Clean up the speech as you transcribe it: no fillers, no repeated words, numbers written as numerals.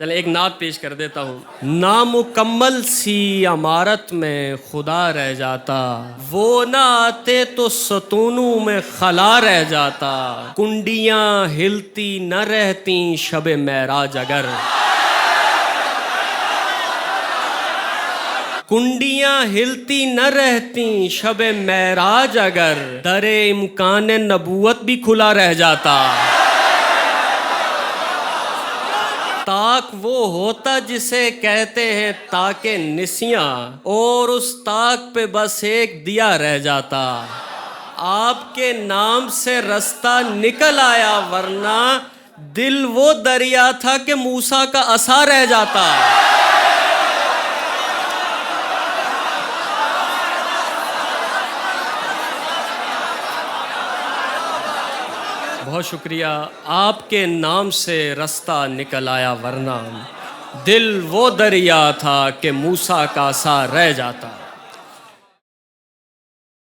چلے ایک نعت پیش کر دیتا ہوں۔ نامکمل سی عمارت میں خدا رہ جاتا، وہ نہ آتے تو ستونوں میں خلا رہ جاتا، کنڈیاں ہلتی نہ رہتی شب معراج اگر، کنڈیاں ہلتی نہ رہتی شب معراج اگر، در امکان نبوت بھی کھلا رہ جاتا، طاق وہ ہوتا جسے کہتے ہیں طاق نسیاں، اور اس طاق پہ بس ایک دیا رہ جاتا، آپ کے نام سے رستہ نکل آیا ورنہ دل وہ دریا تھا کہ موسیٰ کا عصا رہ جاتا۔ بہت شکریہ، آپ کے نام سے رستہ نکل آیا ورنہ دل وہ دریا تھا کہ موسیٰ کا عصا رہ جاتا۔